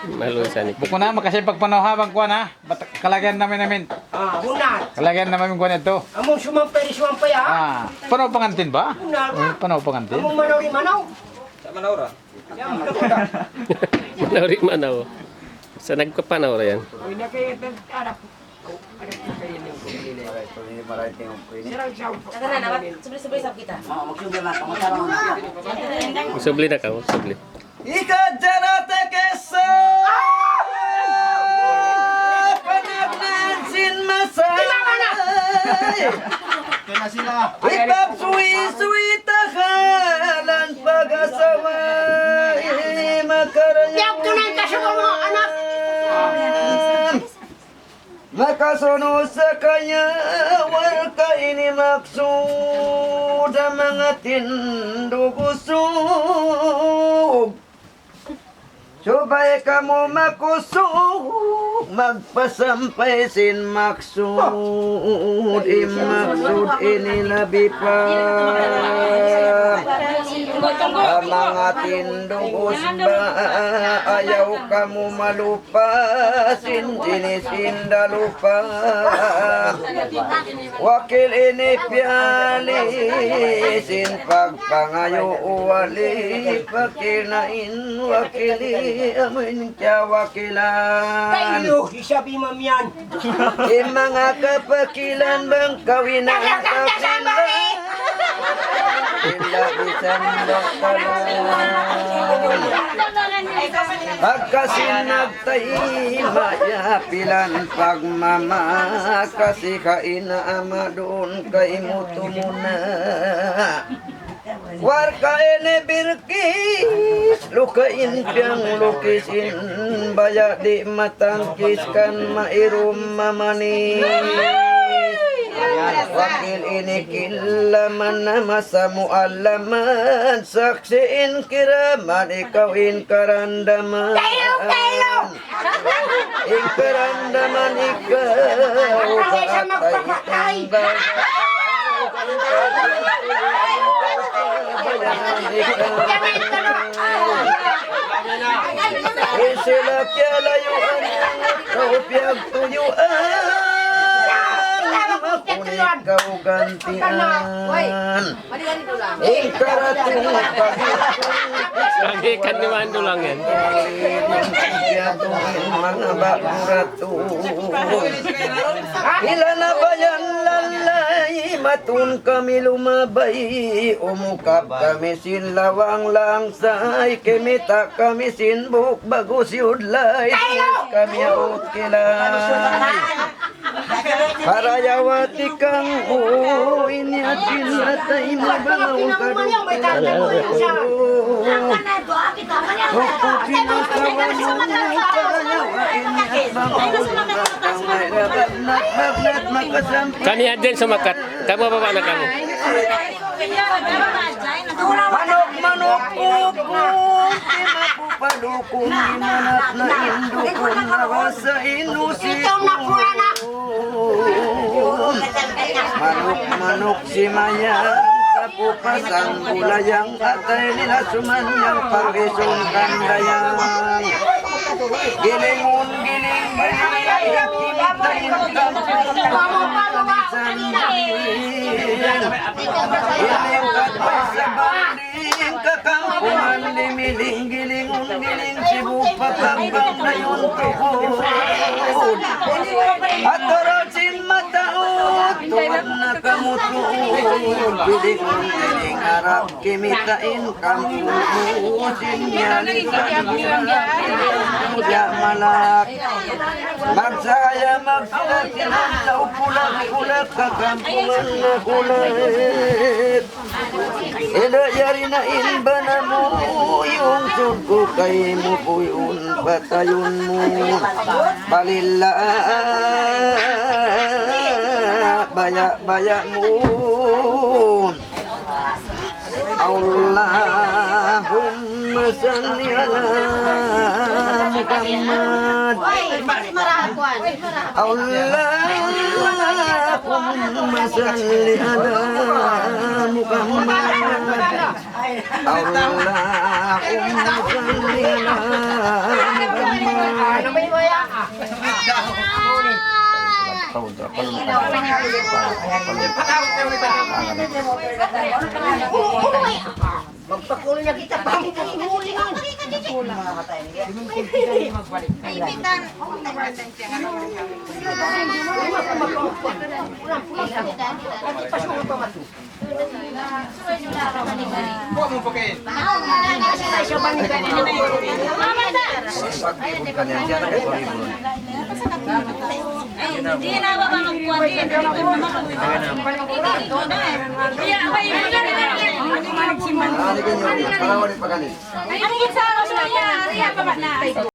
Malusan ni. Buko na kasi pagpanahabang kuan ha. Kalagyan namin. Hunat. Kalagyan namin kuan ito. Among sumampay ha. Panaw pangantin ba? Hunat. Panaw pangantin. Among manaw. Manaw. Sa nagpapanaw ra yan. Uy na kayo nagtarap. Subli na ka, subli. Ikajarate kesa panagdansin masay Ipap suwi tahanan pag-asawa makaranya Tiyak tunay ka sa mga anak. Makasunod sa kanya warka ini maksud ang mga tindugusog Subay kamu makusog magpasampay sin maksud imaksud ini labi pa ang mga tindugos ba ayaw kamu malupa sin dinisinda lupa wakil ini piali sin pagpangayo uwali pakinain wakili amin kya wakilan Tayo, isabi mamiyan. mga kapakilan bang kawin ang kapilan Ila bisan doktalan Pagkasinag tayo mayapilan pagmama Kasi kainaama doon kay muto muna Warka ene birkis Lukain piyang lukisin Baya di matangkiskan mairum mamanis Wakil ini kilaman na masamu alaman Saksiin kiraman ikawin karandaman Ikarandaman ikaw Katay tinggal Sila kaya layuan Kau piyag tuyuan Makunit kau gantian Ingkarating Kagikan ni Mando lang yan. Pagkatuhin mga bakuratu Ilan na ba yan lalay Matun kami lumabay Umukap kami sin lawang langsay Kimita kami sin buk bagus yudlay Kami out kilay Parayawati kang inyatin natay mabangaw Kani din sumakat. Kamu apa anak kamu? Manok kuku Padukong imanat na indukong nawasa inusikong Manok si Maya Kapupasang bulayang Atay nila sumanyang Pag-isong kandayang Gilingon giling Kimitayin kampang Iling katay sa banding Kakampuan Limiling gilingon giling Sibuk papambang na yung tuhod At sin mataot Tuwag na kamutuod Gilingon giling harap Kimitain kampusin Nyalisan Kaya malak Magsaya magsulat Sinandaw pulag-pulag Kakampungan na kulat Inayari na inba na mo Yung sugo kay mo Puyun patayon mo Balila Baya mo Allahumma salli ala Muhammad Allahumma salli ala Muhammad Ano may maya ka? Magpakulo niya kita pa. Huli nga. Buat mo pakai. Hindi na ba magkuha din? Kaya apa yung Ano ganyan? Para wala pa kanin. Ano yung sa ano niya? Riya pa ba na?